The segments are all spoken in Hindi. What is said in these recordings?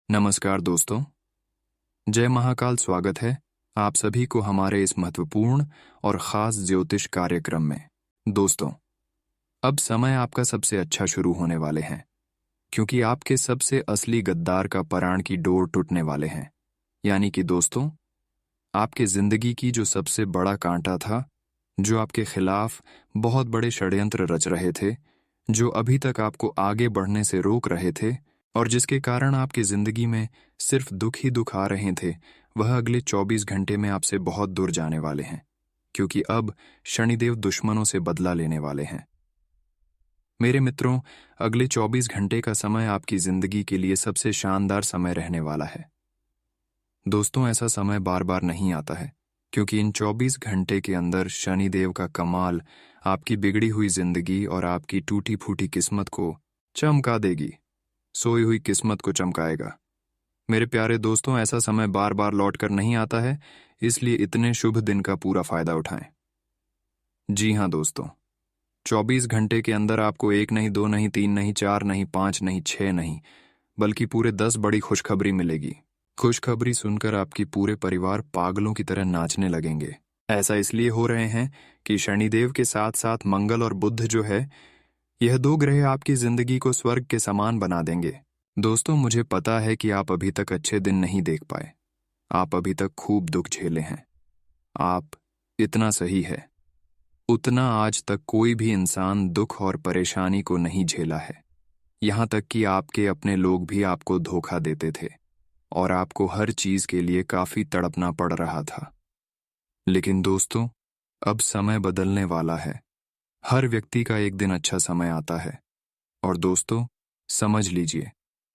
नमस्कार दोस्तों, जय महाकाल। स्वागत है आप सभी को हमारे इस महत्वपूर्ण और ख़ास ज्योतिष कार्यक्रम में। दोस्तों, अब समय आपका सबसे अच्छा शुरू होने वाले हैं, क्योंकि आपके सबसे असली गद्दार का पराण की डोर टूटने वाले हैं। यानी कि दोस्तों, आपके ज़िंदगी की जो सबसे बड़ा कांटा था, जो आपके खिलाफ बहुत बड़े षड्यंत्र रच रहे थे, जो अभी तक आपको आगे बढ़ने से रोक रहे थे और जिसके कारण आपकी जिंदगी में सिर्फ दुख ही दुख आ रहे थे, वह अगले 24 घंटे में आपसे बहुत दूर जाने वाले हैं, क्योंकि अब शनिदेव दुश्मनों से बदला लेने वाले हैं। मेरे मित्रों, अगले 24 घंटे का समय आपकी जिंदगी के लिए सबसे शानदार समय रहने वाला है। दोस्तों, ऐसा समय बार बार नहीं आता है, क्योंकि इन 24 घंटे के अंदर शनिदेव का कमाल आपकी बिगड़ी हुई जिंदगी और आपकी टूटी फूटी किस्मत को चमका देगी, सोई हुई किस्मत को चमकाएगा। मेरे प्यारे दोस्तों, ऐसा समय बार बार लौट कर नहीं आता है, इसलिए इतने शुभ दिन का पूरा फायदा उठाएं। जी हाँ दोस्तों, 24 घंटे के अंदर आपको 1 नहीं, 2 नहीं, 3 नहीं, 4 नहीं, 5 नहीं, 6 नहीं, बल्कि पूरे 10 बड़ी खुशखबरी मिलेगी। खुशखबरी सुनकर आपकी पूरे परिवार पागलों की तरह नाचने लगेंगे। ऐसा इसलिए हो रहे हैं कि शनिदेव के साथ साथ मंगल और बुध जो है, यह 2 ग्रह आपकी जिंदगी को स्वर्ग के समान बना देंगे। दोस्तों, मुझे पता है कि आप अभी तक अच्छे दिन नहीं देख पाए, आप अभी तक खूब दुख झेले हैं। आप इतना सही है, उतना आज तक कोई भी इंसान दुख और परेशानी को नहीं झेला है। यहाँ तक कि आपके अपने लोग भी आपको धोखा देते थे और आपको हर चीज के लिए काफी तड़पना पड़ रहा था। लेकिन दोस्तों, अब समय बदलने वाला है। हर व्यक्ति का एक दिन अच्छा समय आता है, और दोस्तों समझ लीजिए,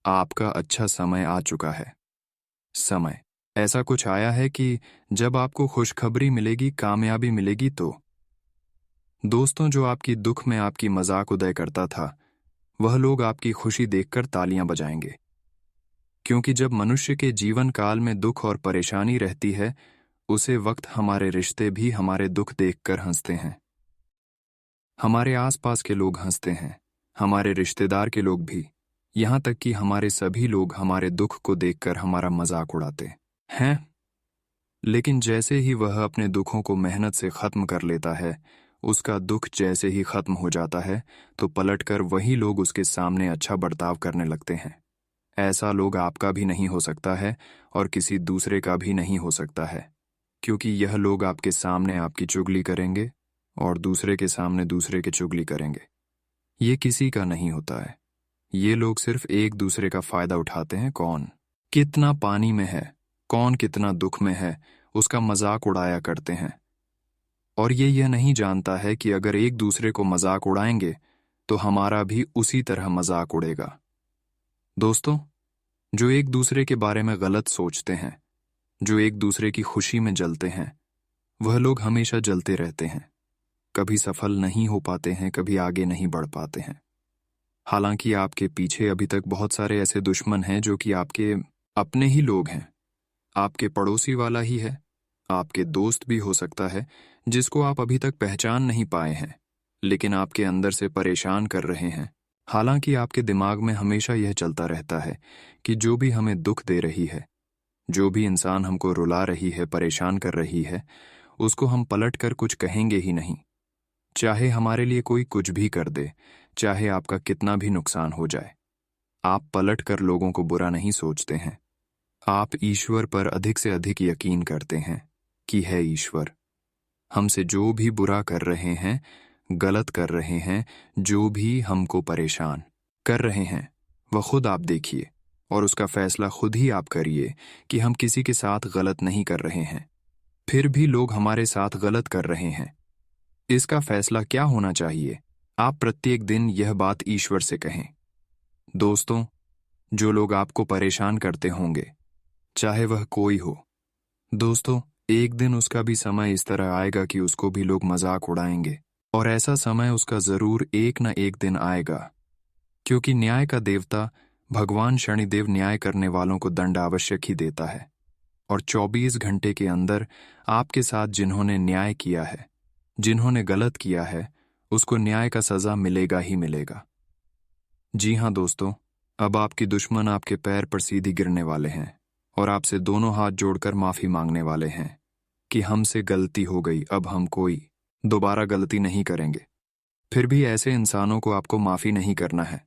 आपका अच्छा समय आ चुका है। समय ऐसा कुछ आया है कि जब आपको खुशखबरी मिलेगी, कामयाबी मिलेगी, तो दोस्तों, जो आपकी दुख में आपकी मजाक उड़ाया करता था, वह लोग आपकी खुशी देखकर तालियां बजाएंगे। क्योंकि जब मनुष्य के जीवन काल में दुख और परेशानी रहती है, उसे वक्त हमारे रिश्ते भी हमारे दुख देखकर हंसते हैं। हमारे आसपास के लोग हंसते हैं, हमारे रिश्तेदार के लोग भी, यहाँ तक कि हमारे सभी लोग हमारे दुख को देखकर हमारा मजाक उड़ाते हैं। लेकिन जैसे ही वह अपने दुखों को मेहनत से खत्म कर लेता है, उसका दुख जैसे ही खत्म हो जाता है, तो पलटकर वही लोग उसके सामने अच्छा बर्ताव करने लगते हैं। ऐसा लोग आपका भी नहीं हो सकता है और किसी दूसरे का भी नहीं हो सकता है, क्योंकि यह लोग आपके सामने आपकी चुगली करेंगे और दूसरे के सामने दूसरे की चुगली करेंगे। ये किसी का नहीं होता है। ये लोग सिर्फ एक दूसरे का फायदा उठाते हैं। कौन कितना पानी में है, कौन कितना दुख में है, उसका मजाक उड़ाया करते हैं। और ये यह नहीं जानता है कि अगर एक दूसरे को मजाक उड़ाएंगे तो हमारा भी उसी तरह मजाक उड़ेगा। दोस्तों, जो एक दूसरे के बारे में गलत सोचते हैं, जो एक दूसरे की खुशी में जलते हैं, वह लोग हमेशा जलते रहते हैं। कभी सफल नहीं हो पाते हैं, कभी आगे नहीं बढ़ पाते हैं। हालांकि आपके पीछे अभी तक बहुत सारे ऐसे दुश्मन हैं जो कि आपके अपने ही लोग हैं, आपके पड़ोसी वाला ही है, आपके दोस्त भी हो सकता है, जिसको आप अभी तक पहचान नहीं पाए हैं, लेकिन आपके अंदर से परेशान कर रहे हैं। हालांकि आपके दिमाग में हमेशा यह चलता रहता है कि जो भी हमें दुख दे रही है, जो भी इंसान हमको रुला रही है, परेशान कर रही है, उसको हम पलट कर कुछ कहेंगे ही नहीं। चाहे हमारे लिए कोई कुछ भी कर दे, चाहे आपका कितना भी नुकसान हो जाए, आप पलट कर लोगों को बुरा नहीं सोचते हैं। आप ईश्वर पर अधिक से अधिक यकीन करते हैं कि है ईश्वर, हमसे जो भी बुरा कर रहे हैं, गलत कर रहे हैं, जो भी हमको परेशान कर रहे हैं, वह खुद आप देखिए और उसका फैसला खुद ही आप करिए कि हम किसी के साथ गलत नहीं कर रहे हैं। फिर भी लोग हमारे साथ गलत कर रहे हैं, इसका फैसला क्या होना चाहिए? आप प्रत्येक दिन यह बात ईश्वर से कहें। दोस्तों, जो लोग आपको परेशान करते होंगे, चाहे वह कोई हो, दोस्तों, एक दिन उसका भी समय इस तरह आएगा कि उसको भी लोग मजाक उड़ाएंगे, और ऐसा समय उसका जरूर एक न एक दिन आएगा, क्योंकि न्याय का देवता भगवान शनिदेव न्याय करने वालों को दंड आवश्यक ही देता है। और 24 घंटे के अंदर आपके साथ जिन्होंने न्याय किया है, जिन्होंने गलत किया है, उसको न्याय का सजा मिलेगा ही मिलेगा। जी हाँ दोस्तों, अब आपके दुश्मन आपके पैर पर सीधी गिरने वाले हैं और आपसे दोनों हाथ जोड़कर माफी मांगने वाले हैं कि हमसे गलती हो गई, अब हम कोई दोबारा गलती नहीं करेंगे। फिर भी ऐसे इंसानों को आपको माफी नहीं करना है,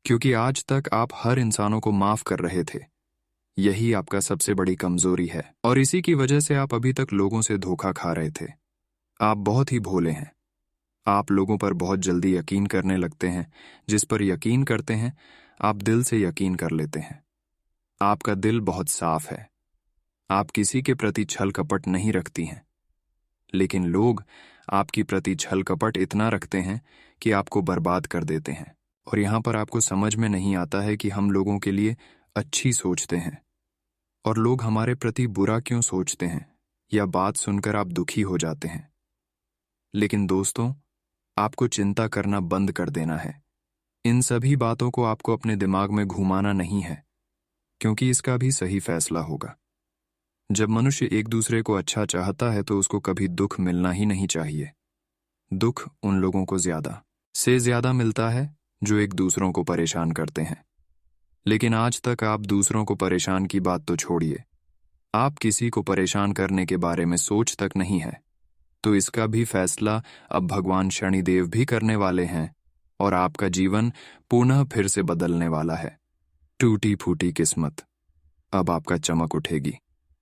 क्योंकि आज तक आप हर इंसानों को माफ कर रहे थे। यही आपका सबसे बड़ी कमजोरी है और इसी की वजह से आप अभी तक लोगों से धोखा खा रहे थे। आप बहुत ही भोले हैं। आप लोगों पर बहुत जल्दी यकीन करने लगते हैं। जिस पर यकीन करते हैं आप दिल से यकीन कर लेते हैं। आपका दिल बहुत साफ है। आप किसी के प्रति छल कपट नहीं रखती हैं, लेकिन लोग आपकी प्रति छल कपट इतना रखते हैं कि आपको बर्बाद कर देते हैं। और यहां पर आपको समझ में नहीं आता है कि हम लोगों के लिए अच्छी सोचते हैं और लोग हमारे प्रति बुरा क्यों सोचते हैं, या बात सुनकर आप दुखी हो जाते हैं। लेकिन दोस्तों, आपको चिंता करना बंद कर देना है। इन सभी बातों को आपको अपने दिमाग में घुमाना नहीं है, क्योंकि इसका भी सही फैसला होगा। जब मनुष्य एक दूसरे को अच्छा चाहता है तो उसको कभी दुख मिलना ही नहीं चाहिए। दुख उन लोगों को ज्यादा से ज्यादा मिलता है जो एक दूसरों को परेशान करते हैं। लेकिन आज तक आप दूसरों को परेशान की बात तो छोड़िए, आप किसी को परेशान करने के बारे में सोच तक नहीं है। तो इसका भी फैसला अब भगवान शनिदेव भी करने वाले हैं और आपका जीवन पुनः फिर से बदलने वाला है। टूटी फूटी किस्मत, अब आपका चमक उठेगी।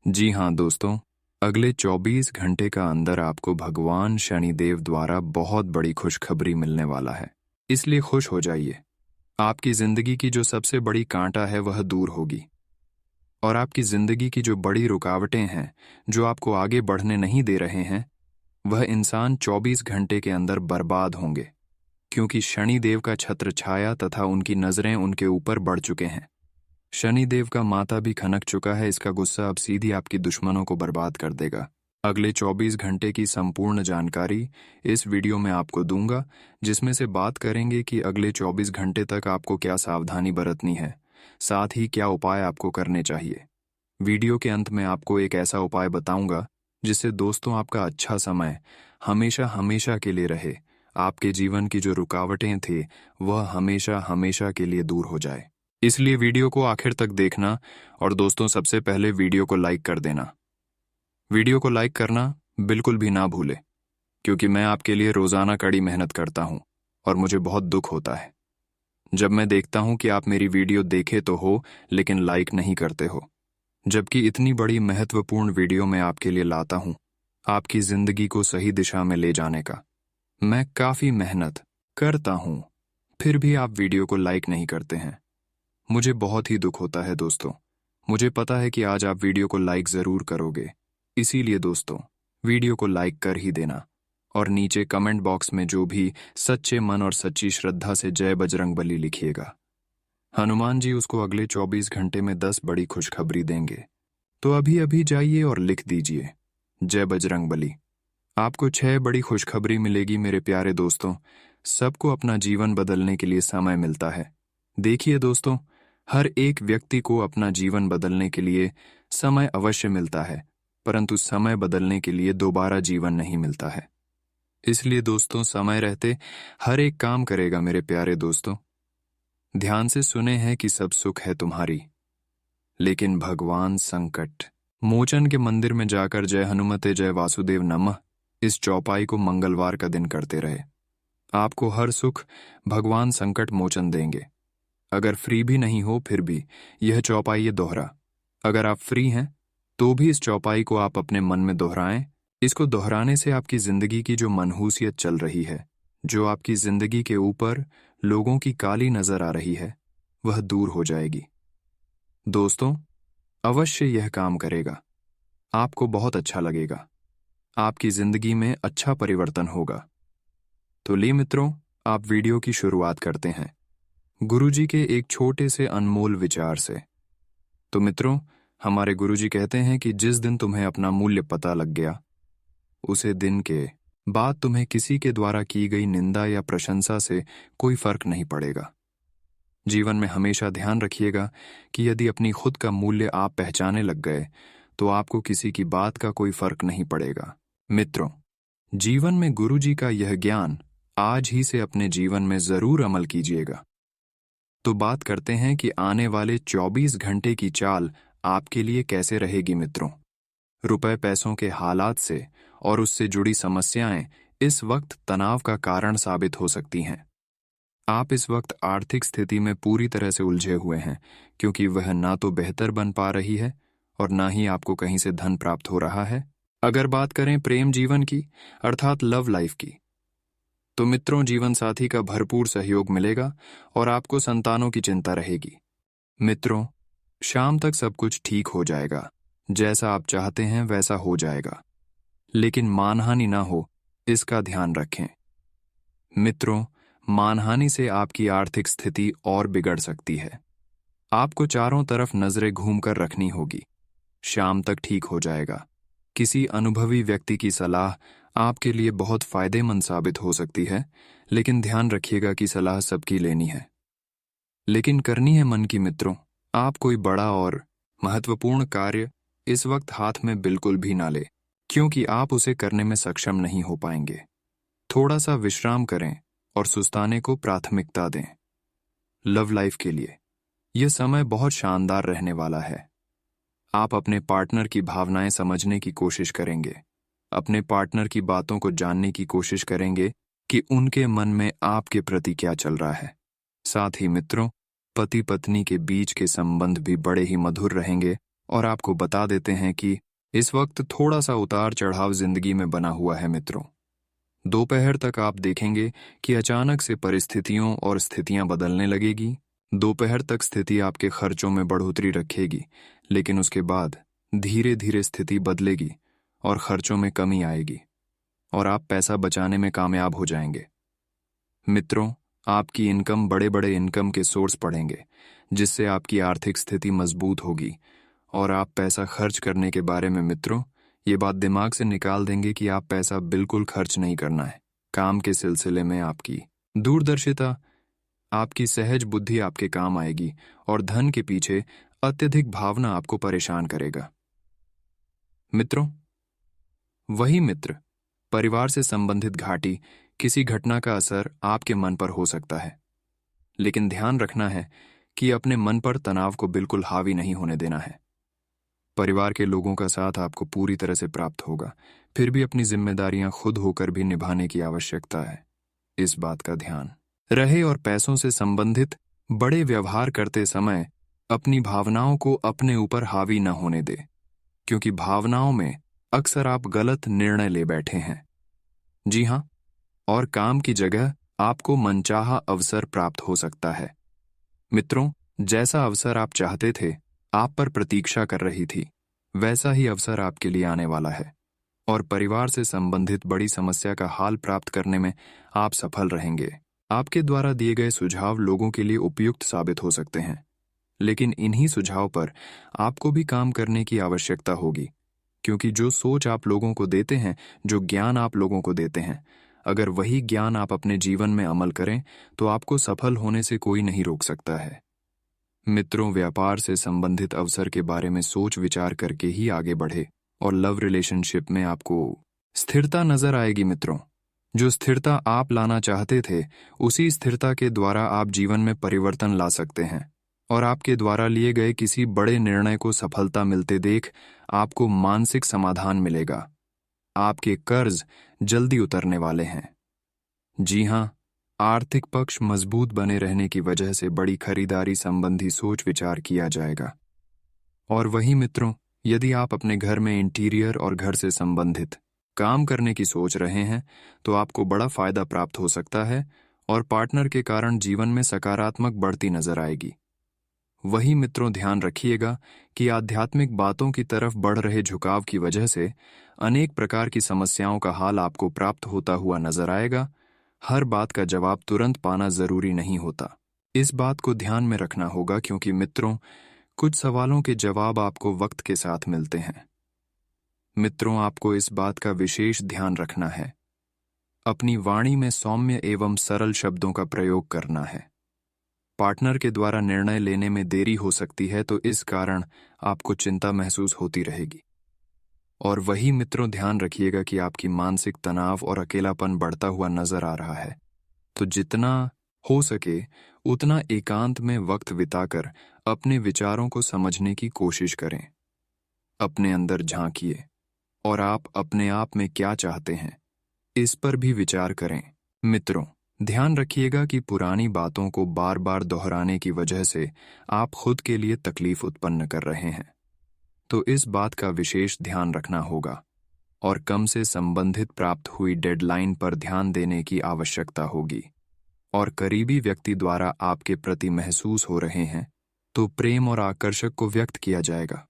जी हाँ दोस्तों, अगले 24 घंटे का अंदर आपको भगवान शनिदेव द्वारा बहुत बड़ी खुशखबरी मिलने वाला है। इसलिए खुश हो जाइए। आपकी जिंदगी की जो सबसे बड़ी कांटा है वह दूर होगी और आपकी जिंदगी की जो बड़ी रुकावटें हैं, जो आपको आगे बढ़ने नहीं दे रहे हैं, वह इंसान 24 घंटे के अंदर बर्बाद होंगे, क्योंकि शनिदेव का छत्र छाया तथा उनकी नजरें उनके ऊपर बढ़ चुके हैं। शनिदेव का माथा भी खनक चुका है। इसका गुस्सा अब सीधी आपकी दुश्मनों को बर्बाद कर देगा। अगले 24 घंटे की संपूर्ण जानकारी इस वीडियो में आपको दूंगा, जिसमें से बात करेंगे कि अगले 24 घंटे तक आपको क्या सावधानी बरतनी है, साथ ही क्या उपाय आपको करने चाहिए। वीडियो के अंत में आपको एक ऐसा उपाय बताऊंगा जिससे दोस्तों आपका अच्छा समय हमेशा हमेशा के लिए रहे। आपके जीवन की जो रुकावटें थी वह हमेशा हमेशा के लिए दूर हो जाए। इसलिए वीडियो को आखिर तक देखना और दोस्तों सबसे पहले वीडियो को लाइक कर देना। वीडियो को लाइक करना बिल्कुल भी ना भूले, क्योंकि मैं आपके लिए रोजाना कड़ी मेहनत करता हूं और मुझे बहुत दुख होता है जब मैं देखता हूं कि आप मेरी वीडियो देखे तो हो लेकिन लाइक नहीं करते हो, जबकि इतनी बड़ी महत्वपूर्ण वीडियो मैं आपके लिए लाता हूं आपकी जिंदगी को सही दिशा में ले जाने का। मैं काफी मेहनत करता हूं, फिर भी आप वीडियो को लाइक नहीं करते हैं। मुझे बहुत ही दुख होता है दोस्तों। मुझे पता है कि आज आप वीडियो को लाइक जरूर करोगे, इसीलिए दोस्तों वीडियो को लाइक कर ही देना और नीचे कमेंट बॉक्स में जो भी सच्चे मन और सच्ची श्रद्धा से जय बजरंगबली लिखिएगा। हनुमान जी उसको अगले 24 घंटे में 10 बड़ी खुशखबरी देंगे। तो अभी अभी जाइए और लिख दीजिए जय बजरंगबली। आपको 6 बड़ी खुशखबरी मिलेगी मेरे प्यारे दोस्तों। सबको अपना जीवन बदलने के लिए समय मिलता है। देखिए दोस्तों, हर एक व्यक्ति को अपना जीवन बदलने के लिए समय अवश्य मिलता है, परंतु समय बदलने के लिए दोबारा जीवन नहीं मिलता है। इसलिए दोस्तों समय रहते हर एक काम करेगा मेरे प्यारे दोस्तों। ध्यान से सुने हैं कि सब सुख है तुम्हारी, लेकिन भगवान संकट मोचन के मंदिर में जाकर जय हनुमते जय वासुदेव नमः इस चौपाई को मंगलवार का दिन करते रहे। आपको हर सुख भगवान संकट मोचन देंगे। अगर फ्री भी नहीं हो फिर भी यह चौपाई ये दोहरा। अगर आप फ्री हैं तो भी इस चौपाई को आप अपने मन में दोहराएं। इसको दोहराने से आपकी जिंदगी की जो मनहूसियत चल रही है, जो आपकी जिंदगी के ऊपर लोगों की काली नजर आ रही है, वह दूर हो जाएगी। दोस्तों अवश्य यह काम करेगा, आपको बहुत अच्छा लगेगा, आपकी जिंदगी में अच्छा परिवर्तन होगा। तो ली मित्रों, आप वीडियो की शुरुआत करते हैं गुरुजी के एक छोटे से अनमोल विचार से। तो मित्रों, हमारे गुरुजी कहते हैं कि जिस दिन तुम्हें अपना मूल्य पता लग गया, उसे दिन के बाद तुम्हें किसी के द्वारा की गई निंदा या प्रशंसा से कोई फर्क नहीं पड़ेगा। जीवन में हमेशा ध्यान रखिएगा कि यदि अपनी खुद का मूल्य आप पहचाने लग गए तो आपको किसी की बात का कोई फर्क नहीं पड़ेगा। मित्रों, जीवन में गुरुजी का यह ज्ञान आज ही से अपने जीवन में जरूर अमल कीजिएगा। तो बात करते हैं कि आने वाले 24 घंटे की चाल आपके लिए कैसे रहेगी मित्रों। रुपए पैसों के हालात से और उससे जुड़ी समस्याएं इस वक्त तनाव का कारण साबित हो सकती हैं। आप इस वक्त आर्थिक स्थिति में पूरी तरह से उलझे हुए हैं, क्योंकि वह ना तो बेहतर बन पा रही है और ना ही आपको कहीं से धन प्राप्त हो रहा है। अगर बात करें प्रेम जीवन की, अर्थात लव लाइफ की, तो मित्रों जीवन साथी का भरपूर सहयोग मिलेगा और आपको संतानों की चिंता रहेगी। मित्रों, शाम तक सब कुछ ठीक हो जाएगा, जैसा आप चाहते हैं वैसा हो जाएगा, लेकिन मानहानि ना हो इसका ध्यान रखें। मित्रों, मानहानि से आपकी आर्थिक स्थिति और बिगड़ सकती है। आपको चारों तरफ नजरें घूमकर रखनी होगी। शाम तक ठीक हो जाएगा। किसी अनुभवी व्यक्ति की सलाह आपके लिए बहुत फायदेमंद साबित हो सकती है, लेकिन ध्यान रखिएगा कि सलाह सबकी लेनी है, लेकिन करनी है मन की। मित्रों, आप कोई बड़ा और महत्वपूर्ण कार्य इस वक्त हाथ में बिल्कुल भी ना ले, क्योंकि आप उसे करने में सक्षम नहीं हो पाएंगे। थोड़ा सा विश्राम करें और सुस्ताने को प्राथमिकता दें। लव लाइफ के लिए यह समय बहुत शानदार रहने वाला है। आप अपने पार्टनर की भावनाएं समझने की कोशिश करेंगे, अपने पार्टनर की बातों को जानने की कोशिश करेंगे कि उनके मन में आपके प्रति क्या चल रहा है। साथ ही मित्रों, पति पत्नी के बीच के संबंध भी बड़े ही मधुर रहेंगे और आपको बता देते हैं कि इस वक्त थोड़ा सा उतार चढ़ाव जिंदगी में बना हुआ है। मित्रों, दोपहर तक आप देखेंगे कि अचानक से परिस्थितियों और स्थितियां बदलने लगेगी। दोपहर तक स्थिति आपके खर्चों में बढ़ोतरी रखेगी, लेकिन उसके बाद धीरे धीरे स्थिति बदलेगी और खर्चों में कमी आएगी और आप पैसा बचाने में कामयाब हो जाएंगे। मित्रों, आपकी इनकम बड़े बड़े इनकम के सोर्स बढ़ेंगे, जिससे आपकी आर्थिक स्थिति मजबूत होगी और आप पैसा खर्च करने के बारे में मित्रों ये बात दिमाग से निकाल देंगे कि आप पैसा बिल्कुल खर्च नहीं करना है। काम के सिलसिले में आपकी दूरदर्शिता, आपकी सहज बुद्धि आपके काम आएगी और धन के पीछे अत्यधिक भावना आपको परेशान करेगा। मित्रों, वही मित्र परिवार से संबंधित घाटी किसी घटना का असर आपके मन पर हो सकता है, लेकिन ध्यान रखना है कि अपने मन पर तनाव को बिल्कुल हावी नहीं होने देना है। परिवार के लोगों का साथ आपको पूरी तरह से प्राप्त होगा, फिर भी अपनी जिम्मेदारियां खुद होकर भी निभाने की आवश्यकता है। इस बात का ध्यान रहे और पैसों से संबंधित बड़े व्यवहार करते समय अपनी भावनाओं को अपने ऊपर हावी न होने दे, क्योंकि भावनाओं में अक्सर आप गलत निर्णय ले बैठे हैं। जी हां, और काम की जगह आपको मनचाहा अवसर प्राप्त हो सकता है। मित्रों, जैसा अवसर आप चाहते थे, आप पर प्रतीक्षा कर रही थी, वैसा ही अवसर आपके लिए आने वाला है और परिवार से संबंधित बड़ी समस्या का हाल प्राप्त करने में आप सफल रहेंगे। आपके द्वारा दिए गए सुझाव लोगों के लिए उपयुक्त साबित हो सकते हैं, लेकिन इन्हीं सुझाव पर आपको भी काम करने की आवश्यकता होगी, क्योंकि जो सोच आप लोगों को देते हैं, जो ज्ञान आप लोगों को देते हैं, अगर वही ज्ञान आप अपने जीवन में अमल करें तो आपको सफल होने से कोई नहीं रोक सकता है। मित्रों, व्यापार से संबंधित अवसर के बारे में सोच विचार करके ही आगे बढ़े और लव रिलेशनशिप में आपको स्थिरता नजर आएगी। मित्रों, जो स्थिरता आप लाना चाहते थे, उसी स्थिरता के द्वारा आप जीवन में परिवर्तन ला सकते हैं और आपके द्वारा लिए गए किसी बड़े निर्णय को सफलता मिलते देख आपको मानसिक समाधान मिलेगा। आपके कर्ज जल्दी उतरने वाले हैं। जी हां, आर्थिक पक्ष मजबूत बने रहने की वजह से बड़ी खरीदारी संबंधी सोच विचार किया जाएगा। और वहीं मित्रों, यदि आप अपने घर में इंटीरियर और घर से संबंधित काम करने की सोच रहे हैं, तो आपको बड़ा फायदा प्राप्त हो सकता है और पार्टनर के कारण जीवन में सकारात्मक बढ़ती नजर आएगी। वहीं मित्रों, ध्यान रखिएगा कि आध्यात्मिक बातों की तरफ बढ़ रहे झुकाव की वजह से अनेक प्रकार की समस्याओं का हाल आपको प्राप्त होता हुआ नजर आएगा। हर बात का जवाब तुरंत पाना जरूरी नहीं होता, इस बात को ध्यान में रखना होगा, क्योंकि मित्रों, कुछ सवालों के जवाब आपको वक्त के साथ मिलते हैं। मित्रों, आपको इस बात का विशेष ध्यान रखना है। अपनी वाणी में सौम्य एवं सरल शब्दों का प्रयोग करना है। पार्टनर के द्वारा निर्णय लेने में देरी हो सकती है, तो इस कारण आपको चिंता महसूस होती रहेगी। और वही मित्रों, ध्यान रखिएगा कि आपकी मानसिक तनाव और अकेलापन बढ़ता हुआ नजर आ रहा है, तो जितना हो सके उतना एकांत में वक्त बिताकर अपने विचारों को समझने की कोशिश करें। अपने अंदर झांकिए और आप अपने आप में क्या चाहते हैं, इस पर भी विचार करें। मित्रों, ध्यान रखिएगा कि पुरानी बातों को बार बार दोहराने की वजह से आप खुद के लिए तकलीफ उत्पन्न कर रहे हैं। तो इस बात का विशेष ध्यान रखना होगा और कम से संबंधित प्राप्त हुई डेडलाइन पर ध्यान देने की आवश्यकता होगी। और करीबी व्यक्ति द्वारा आपके प्रति महसूस हो रहे हैं तो प्रेम और आकर्षक को व्यक्त किया जाएगा,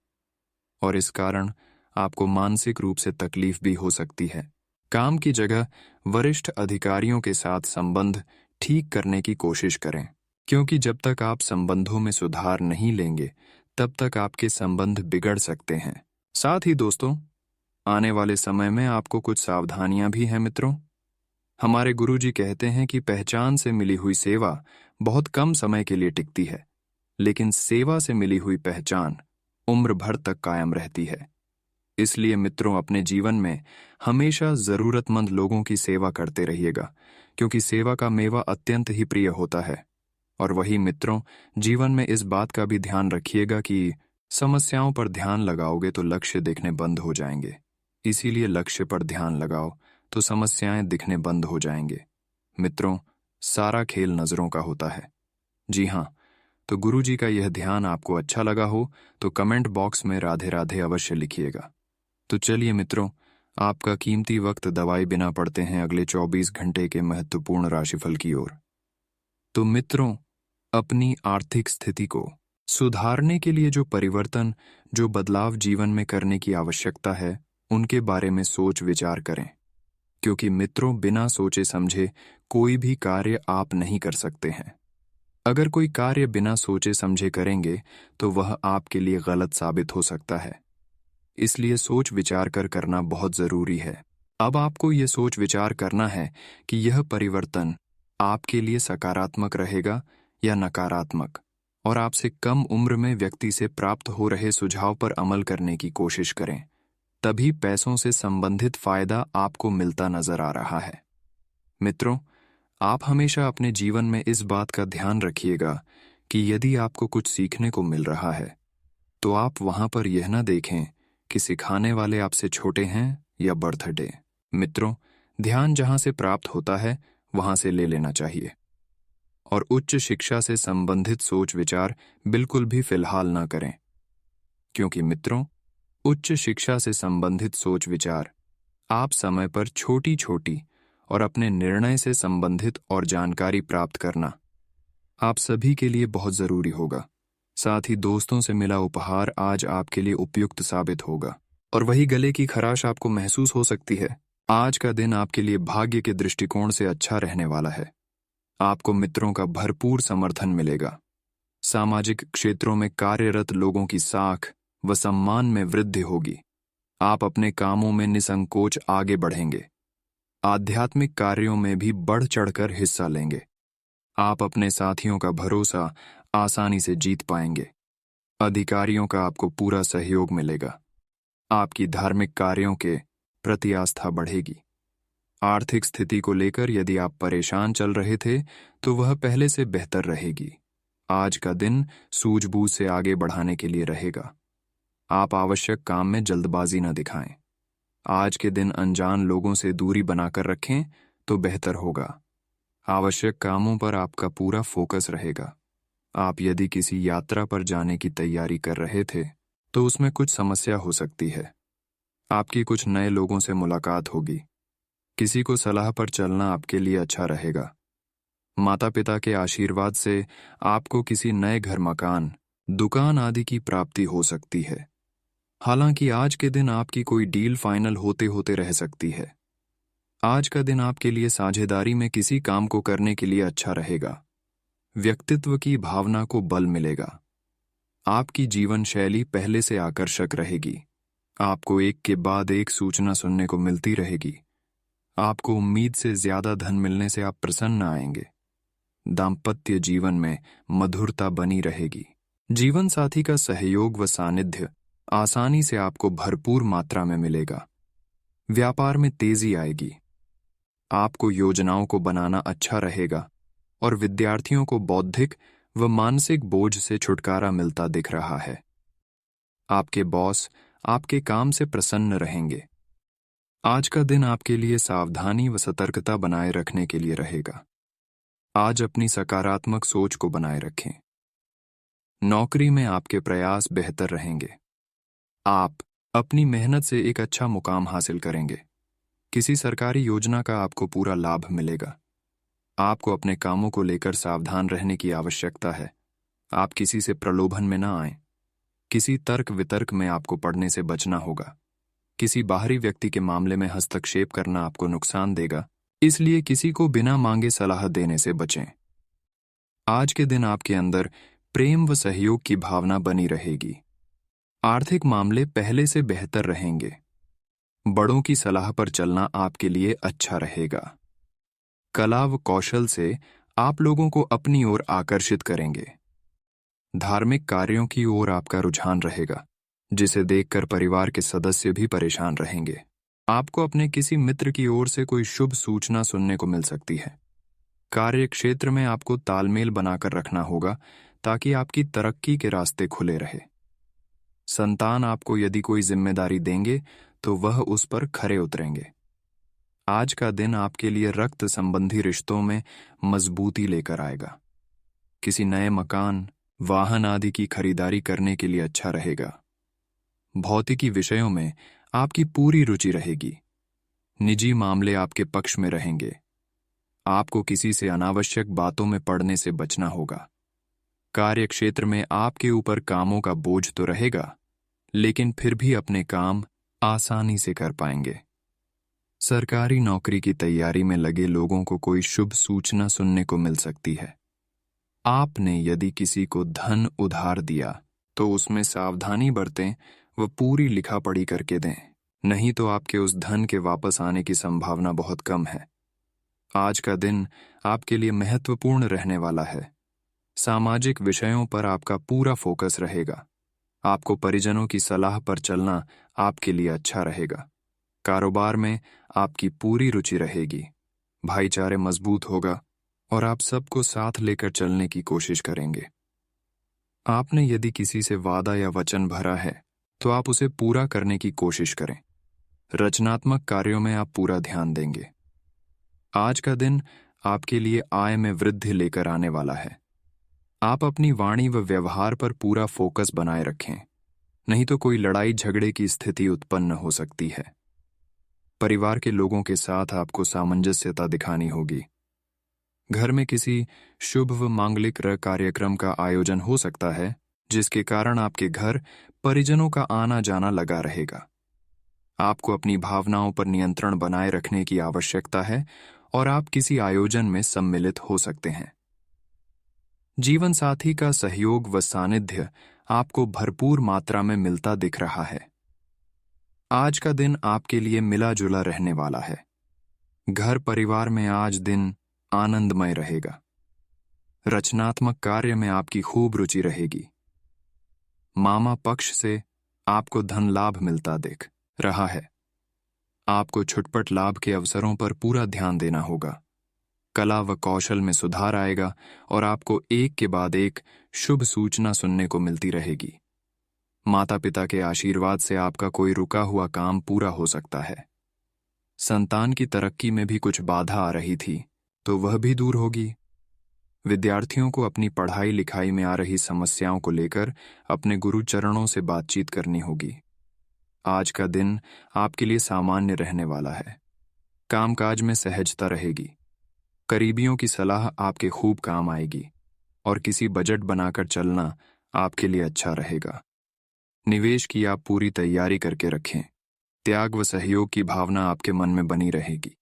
और इस कारण आपको मानसिक रूप से तकलीफ भी हो सकती है। काम की जगह वरिष्ठ अधिकारियों के साथ संबंध ठीक करने की कोशिश करें, क्योंकि जब तक आप संबंधों में सुधार नहीं लेंगे तब तक आपके संबंध बिगड़ सकते हैं। साथ ही दोस्तों, आने वाले समय में आपको कुछ सावधानियां भी हैं। मित्रों, हमारे गुरुजी कहते हैं कि पहचान से मिली हुई सेवा बहुत कम समय के लिए टिकती है, लेकिन सेवा से मिली हुई पहचान उम्र भर तक कायम रहती है। इसलिए मित्रों, अपने जीवन में हमेशा जरूरतमंद लोगों की सेवा करते रहिएगा, क्योंकि सेवा का मेवा अत्यंत ही प्रिय होता है। और वही मित्रों, जीवन में इस बात का भी ध्यान रखिएगा कि समस्याओं पर ध्यान लगाओगे तो लक्ष्य दिखने बंद हो जाएंगे। इसीलिए लक्ष्य पर ध्यान लगाओ तो समस्याएं दिखने बंद हो जाएंगे। मित्रों, सारा खेल नजरों का होता है। जी हाँ, तो गुरुजी का यह ध्यान आपको अच्छा लगा हो तो कमेंट बॉक्स में राधे राधे अवश्य लिखिएगा। तो चलिए मित्रों, आपका कीमती वक्त दवाए बिना पड़ते हैं अगले 24 घंटे के महत्वपूर्ण राशिफल की ओर। तो मित्रों, अपनी आर्थिक स्थिति को सुधारने के लिए जो परिवर्तन, जो बदलाव जीवन में करने की आवश्यकता है, उनके बारे में सोच विचार करें। क्योंकि मित्रों, बिना सोचे समझे कोई भी कार्य आप नहीं कर सकते हैं। अगर कोई कार्य बिना सोचे समझे करेंगे तो वह आपके लिए गलत साबित हो सकता है। इसलिए सोच विचार कर करना बहुत जरूरी है। अब आपको यह सोच विचार करना है कि यह परिवर्तन आपके लिए सकारात्मक रहेगा या नकारात्मक, और आपसे कम उम्र में व्यक्ति से प्राप्त हो रहे सुझाव पर अमल करने की कोशिश करें। तभी पैसों से संबंधित फायदा आपको मिलता नजर आ रहा है। मित्रों, आप हमेशा अपने जीवन में इस बात का ध्यान रखिएगा कि यदि आपको कुछ सीखने को मिल रहा है तो आप वहां पर यह ना देखें कि सिखाने वाले आपसे छोटे हैं या बर्थडे। मित्रों, ध्यान जहां से प्राप्त होता है वहां से ले लेना चाहिए, और उच्च शिक्षा से संबंधित सोच विचार बिल्कुल भी फिलहाल ना करें। क्योंकि मित्रों, उच्च शिक्षा से संबंधित सोच विचार आप समय पर छोटी छोटी और अपने निर्णय से संबंधित और जानकारी प्राप्त करना आप सभी के लिए बहुत जरूरी होगा। साथ ही दोस्तों से मिला उपहार आज आपके लिए उपयुक्त साबित होगा, और वही गले की खराश आपको महसूस हो सकती है। आज का दिन आपके लिए भाग्य के दृष्टिकोण से अच्छा रहने वाला है। आपको मित्रों का भरपूर समर्थन मिलेगा। सामाजिक क्षेत्रों में कार्यरत लोगों की साख व सम्मान में वृद्धि होगी। आप अपने कामों में निसंकोच आगे बढ़ेंगे। आध्यात्मिक कार्यों में भी बढ़ चढ़कर हिस्सा लेंगे। आप अपने साथियों का भरोसा आसानी से जीत पाएंगे। अधिकारियों का आपको पूरा सहयोग मिलेगा। आपकी धार्मिक कार्यों के प्रति आस्था बढ़ेगी। आर्थिक स्थिति को लेकर यदि आप परेशान चल रहे थे तो वह पहले से बेहतर रहेगी। आज का दिन सूझबूझ से आगे बढ़ाने के लिए रहेगा। आप आवश्यक काम में जल्दबाजी न दिखाएं। आज के दिन अनजान लोगों से दूरी बनाकर रखें तो बेहतर होगा। आवश्यक कामों पर आपका पूरा फोकस रहेगा। आप यदि किसी यात्रा पर जाने की तैयारी कर रहे थे तो उसमें कुछ समस्या हो सकती है। आपकी कुछ नए लोगों से मुलाकात होगी। किसी को सलाह पर चलना आपके लिए अच्छा रहेगा। माता पिता के आशीर्वाद से आपको किसी नए घर, मकान, दुकान आदि की प्राप्ति हो सकती है। हालांकि आज के दिन आपकी कोई डील फाइनल होते होते रह सकती है। आज का दिन आपके लिए साझेदारी में किसी काम को करने के लिए अच्छा रहेगा। व्यक्तित्व की भावना को बल मिलेगा। आपकी जीवन शैली पहले से आकर्षक रहेगी। आपको एक के बाद एक सूचना सुनने को मिलती रहेगी। आपको उम्मीद से ज्यादा धन मिलने से आप प्रसन्न आएंगे। दाम्पत्य जीवन में मधुरता बनी रहेगी। जीवन साथी का सहयोग व सानिध्य आसानी से आपको भरपूर मात्रा में मिलेगा। व्यापार में तेजी आएगी। आपको योजनाओं को बनाना अच्छा रहेगा और विद्यार्थियों को बौद्धिक व मानसिक बोझ से छुटकारा मिलता दिख रहा है। आपके बॉस आपके काम से प्रसन्न रहेंगे। आज का दिन आपके लिए सावधानी व सतर्कता बनाए रखने के लिए रहेगा। आज अपनी सकारात्मक सोच को बनाए रखें। नौकरी में आपके प्रयास बेहतर रहेंगे। आप अपनी मेहनत से एक अच्छा मुकाम हासिल करेंगे। किसी सरकारी योजना का आपको पूरा लाभ मिलेगा। आपको अपने कामों को लेकर सावधान रहने की आवश्यकता है। आप किसी से प्रलोभन में ना आएं। किसी तर्क वितर्क में आपको पड़ने से बचना होगा। किसी बाहरी व्यक्ति के मामले में हस्तक्षेप करना आपको नुकसान देगा, इसलिए किसी को बिना मांगे सलाह देने से बचें। आज के दिन आपके अंदर प्रेम व सहयोग की भावना बनी रहेगी। आर्थिक मामले पहले से बेहतर रहेंगे। बड़ों की सलाह पर चलना आपके लिए अच्छा रहेगा। कला व कौशल से आप लोगों को अपनी ओर आकर्षित करेंगे। धार्मिक कार्यों की ओर आपका रुझान रहेगा, जिसे देखकर परिवार के सदस्य भी परेशान रहेंगे। आपको अपने किसी मित्र की ओर से कोई शुभ सूचना सुनने को मिल सकती है। कार्य क्षेत्र में आपको तालमेल बनाकर रखना होगा ताकि आपकी तरक्की के रास्ते खुले रहे। संतान आपको यदि कोई जिम्मेदारी देंगे तो वह उस पर खरे उतरेंगे। आज का दिन आपके लिए रक्त संबंधी रिश्तों में मजबूती लेकर आएगा। किसी नए मकान, वाहन आदि की खरीदारी करने के लिए अच्छा रहेगा। भौतिकी विषयों में आपकी पूरी रुचि रहेगी। निजी मामले आपके पक्ष में रहेंगे। आपको किसी से अनावश्यक बातों में पड़ने से बचना होगा। कार्य क्षेत्र में आपके ऊपर कामों का बोझ तो रहेगा, लेकिन फिर भी अपने काम आसानी से कर पाएंगे। सरकारी नौकरी की तैयारी में लगे लोगों को कोई शुभ सूचना सुनने को मिल सकती है। आपने यदि किसी को धन उधार दिया तो उसमें सावधानी बरतें व पूरी लिखा पढ़ी करके दें, नहीं तो आपके उस धन के वापस आने की संभावना बहुत कम है। आज का दिन आपके लिए महत्वपूर्ण रहने वाला है। सामाजिक विषयों पर आपका पूरा फोकस रहेगा। आपको परिजनों की सलाह पर चलना आपके लिए अच्छा रहेगा। कारोबार में आपकी पूरी रुचि रहेगी। भाईचारे मजबूत होगा और आप सबको साथ लेकर चलने की कोशिश करेंगे। आपने यदि किसी से वादा या वचन भरा है तो आप उसे पूरा करने की कोशिश करें। रचनात्मक कार्यों में आप पूरा ध्यान देंगे। आज का दिन आपके लिए आय में वृद्धि लेकर आने वाला है। आप अपनी वाणी व व्यवहार पर पूरा फोकस बनाए रखें, नहीं तो कोई लड़ाई झगड़े की स्थिति उत्पन्न हो सकती है। परिवार के लोगों के साथ आपको सामंजस्यता दिखानी होगी। घर में किसी शुभ व मांगलिक कार्यक्रम का आयोजन हो सकता है, जिसके कारण आपके घर परिजनों का आना जाना लगा रहेगा। आपको अपनी भावनाओं पर नियंत्रण बनाए रखने की आवश्यकता है और आप किसी आयोजन में सम्मिलित हो सकते हैं। जीवन साथी का सहयोग व सानिध्य आपको भरपूर मात्रा में मिलता दिख रहा है। आज का दिन आपके लिए मिला जुला रहने वाला है। घर परिवार में आज दिन आनंदमय रहेगा। रचनात्मक कार्य में आपकी खूब रुचि रहेगी। मामा पक्ष से आपको धन लाभ मिलता दिख रहा है। आपको छुटपट लाभ के अवसरों पर पूरा ध्यान देना होगा। कला व कौशल में सुधार आएगा और आपको एक के बाद एक शुभ सूचना सुनने को मिलती रहेगी। माता पिता के आशीर्वाद से आपका कोई रुका हुआ काम पूरा हो सकता है। संतान की तरक्की में भी कुछ बाधा आ रही थी तो वह भी दूर होगी। विद्यार्थियों को अपनी पढ़ाई लिखाई में आ रही समस्याओं को लेकर अपने गुरुचरणों से बातचीत करनी होगी। आज का दिन आपके लिए सामान्य रहने वाला है। कामकाज में सहजता रहेगी। करीबियों की सलाह आपके खूब काम आएगी और किसी बजट बनाकर चलना आपके लिए अच्छा रहेगा। निवेश की आप पूरी तैयारी करके रखें। त्याग व सहयोग की भावना आपके मन में बनी रहेगी।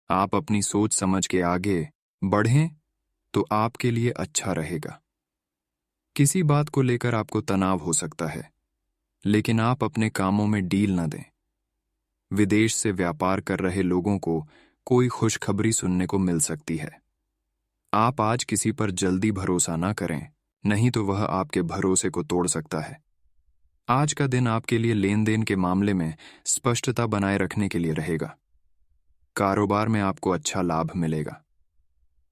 आप अपनी सोच समझ के आगे बढ़ें तो आपके लिए अच्छा रहेगा। किसी बात को लेकर आपको तनाव हो सकता है, लेकिन आप अपने कामों में ढील न दें। विदेश से व्यापार कर रहे लोगों को कोई खुशखबरी सुनने को मिल सकती है। आप आज किसी पर जल्दी भरोसा ना करें, नहीं तो वह आपके भरोसे को तोड़ सकता है। आज का दिन आपके लिए लेन देन के मामले में स्पष्टता बनाए रखने के लिए रहेगा। कारोबार में आपको अच्छा लाभ मिलेगा।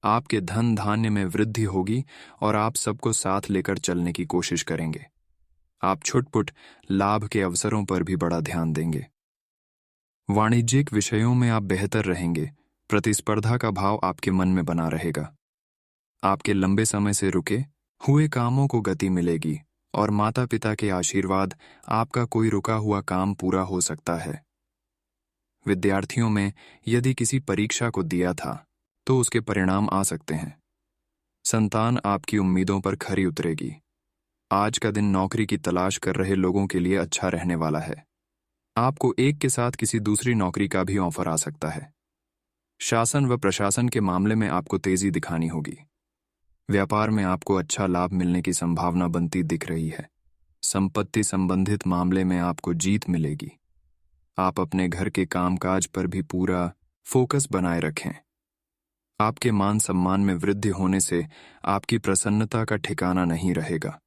आपके धन धान्य में वृद्धि होगी और आप सबको साथ लेकर चलने की कोशिश करेंगे। आप छुटपुट लाभ के अवसरों पर भी बड़ा ध्यान देंगे। वाणिज्यिक विषयों में आप बेहतर रहेंगे। प्रतिस्पर्धा का भाव आपके मन में बना रहेगा। आपके लंबे समय से रुके हुए कामों को गति मिलेगी और माता पिता के आशीर्वाद आपका कोई रुका हुआ काम पूरा हो सकता है। विद्यार्थियों में यदि किसी परीक्षा को दिया था तो उसके परिणाम आ सकते हैं। संतान आपकी उम्मीदों पर खरी उतरेगी। आज का दिन नौकरी की तलाश कर रहे लोगों के लिए अच्छा रहने वाला है। आपको एक के साथ किसी दूसरी नौकरी का भी ऑफर आ सकता है। शासन व प्रशासन के मामले में आपको तेजी दिखानी होगी। व्यापार में आपको अच्छा लाभ मिलने की संभावना बनती दिख रही है। संपत्ति संबंधित मामले में आपको जीत मिलेगी। आप अपने घर के कामकाज पर भी पूरा फोकस बनाए रखें। आपके मान सम्मान में वृद्धि होने से आपकी प्रसन्नता का ठिकाना नहीं रहेगा।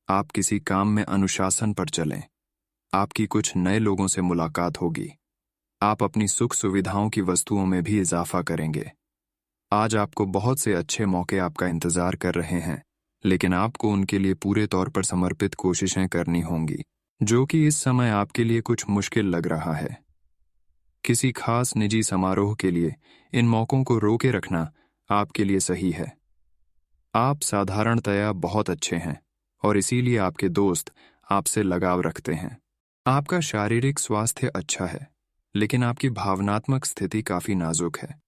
आप किसी काम में अनुशासन पर चलें। आपकी कुछ नए लोगों से मुलाकात होगी। आप अपनी सुख सुविधाओं की वस्तुओं में भी इजाफा करेंगे। आज आपको बहुत से अच्छे मौके आपका इंतजार कर रहे हैं, लेकिन आपको उनके लिए पूरे तौर पर समर्पित कोशिशें करनी होंगी, जो कि इस समय आपके लिए कुछ मुश्किल लग रहा है। किसी खास निजी समारोह के लिए इन मौकों को रोके रखना आपके लिए सही है। आप साधारणतया बहुत अच्छे हैं और इसीलिए आपके दोस्त आपसे लगाव रखते हैं। आपका शारीरिक स्वास्थ्य अच्छा है, लेकिन आपकी भावनात्मक स्थिति काफी नाजुक है।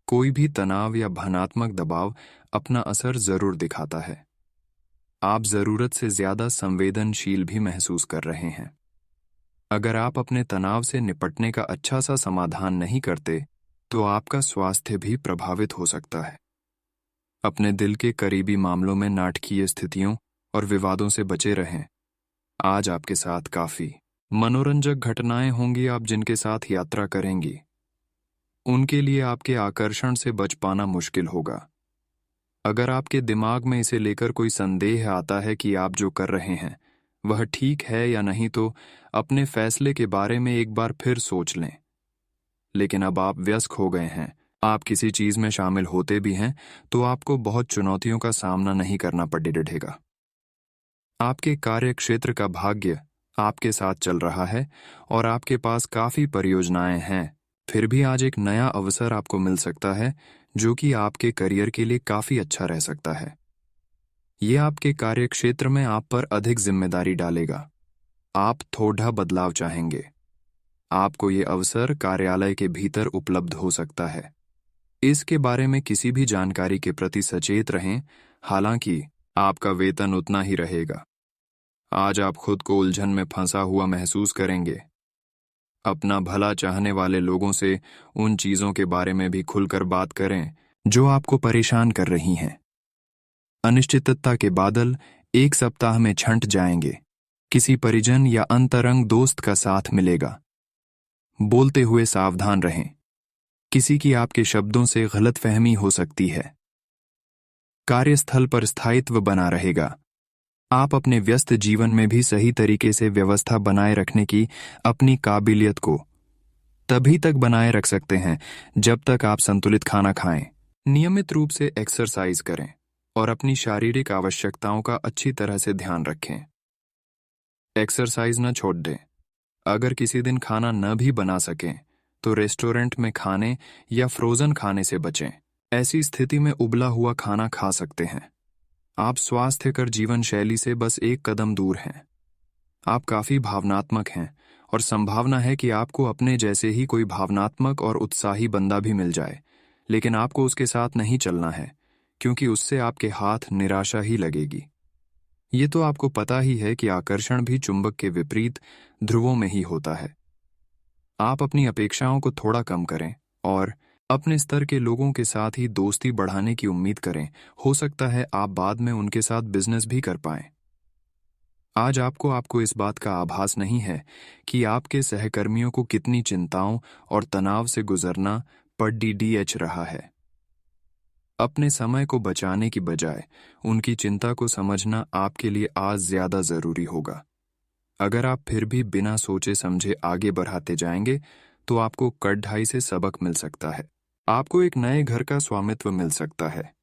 कोई भी तनाव या भावनात्मक दबाव अपना असर जरूर दिखाता है। आप जरूरत से ज्यादा संवेदनशील भी महसूस कर रहे हैं। अगर आप अपने तनाव से निपटने का अच्छा सा समाधान नहीं करते तो आपका स्वास्थ्य भी प्रभावित हो सकता है। अपने दिल के करीबी मामलों में नाटकीय स्थितियों और विवादों से बचे रहें। आज आपके साथ काफी मनोरंजक घटनाएं होंगी। आप जिनके साथ यात्रा करेंगी उनके लिए आपके आकर्षण से बच पाना मुश्किल होगा। अगर आपके दिमाग में इसे लेकर कोई संदेह आता है कि आप जो कर रहे हैं वह ठीक है या नहीं, तो अपने फैसले के बारे में एक बार फिर सोच लें। लेकिन अब आप व्यस्क हो गए हैं, आप किसी चीज में शामिल होते भी हैं तो आपको बहुत चुनौतियों का सामना नहीं करना पड़ेगा। आपके कार्य क्षेत्र का भाग्य आपके साथ चल रहा है और आपके पास काफी परियोजनाएं हैं। फिर भी आज एक नया अवसर आपको मिल सकता है जो कि आपके करियर के लिए काफी अच्छा रह सकता है। ये आपके कार्य क्षेत्र में आप पर अधिक जिम्मेदारी डालेगा। आप थोड़ा बदलाव चाहेंगे। आपको ये अवसर कार्यालय के भीतर उपलब्ध हो सकता है। इसके बारे में किसी भी जानकारी के प्रति सचेत रहें। हालांकि आपका वेतन उतना ही रहेगा। आज आप खुद को उलझन में फंसा हुआ महसूस करेंगे। अपना भला चाहने वाले लोगों से उन चीजों के बारे में भी खुलकर बात करें जो आपको परेशान कर रही हैं। अनिश्चितता के बादल एक सप्ताह में छंट जाएंगे। किसी परिजन या अंतरंग दोस्त का साथ मिलेगा। बोलते हुए सावधान रहें। किसी की आपके शब्दों से गलतफहमी हो सकती है। कार्यस्थल पर स्थायित्व बना रहेगा। आप अपने व्यस्त जीवन में भी सही तरीके से व्यवस्था बनाए रखने की अपनी काबिलियत को तभी तक बनाए रख सकते हैं जब तक आप संतुलित खाना खाएं, नियमित रूप से एक्सरसाइज करें और अपनी शारीरिक आवश्यकताओं का अच्छी तरह से ध्यान रखें। एक्सरसाइज न छोड़ दें। अगर किसी दिन खाना न भी बना सकें तो रेस्टोरेंट में खाने या फ्रोजन खाने से बचें। ऐसी स्थिति में उबला हुआ खाना खा सकते हैं। आप स्वास्थ्यकर जीवन शैली से बस एक कदम दूर हैं। आप काफी भावनात्मक हैं और संभावना है कि आपको अपने जैसे ही कोई भावनात्मक और उत्साही बंदा भी मिल जाए, लेकिन आपको उसके साथ नहीं चलना है क्योंकि उससे आपके हाथ निराशा ही लगेगी। ये तो आपको पता ही है कि आकर्षण भी चुंबक के विपरीत ध्रुवों में ही होता है। आप अपनी अपेक्षाओं को थोड़ा कम करें और अपने स्तर के लोगों के साथ ही दोस्ती बढ़ाने की उम्मीद करें। हो सकता है आप बाद में उनके साथ बिजनेस भी कर पाएं। आज आपको इस बात का आभास नहीं है कि आपके सहकर्मियों को कितनी चिंताओं और तनाव से गुजरना पड़ रहा है। अपने समय को बचाने की बजाय उनकी चिंता को समझना आपके लिए आज ज्यादा जरूरी होगा। अगर आप फिर भी बिना सोचे समझे आगे बढ़ाते जाएंगे तो आपको कड़ाई से सबक मिल सकता है। आपको एक नए घर का स्वामित्व मिल सकता है।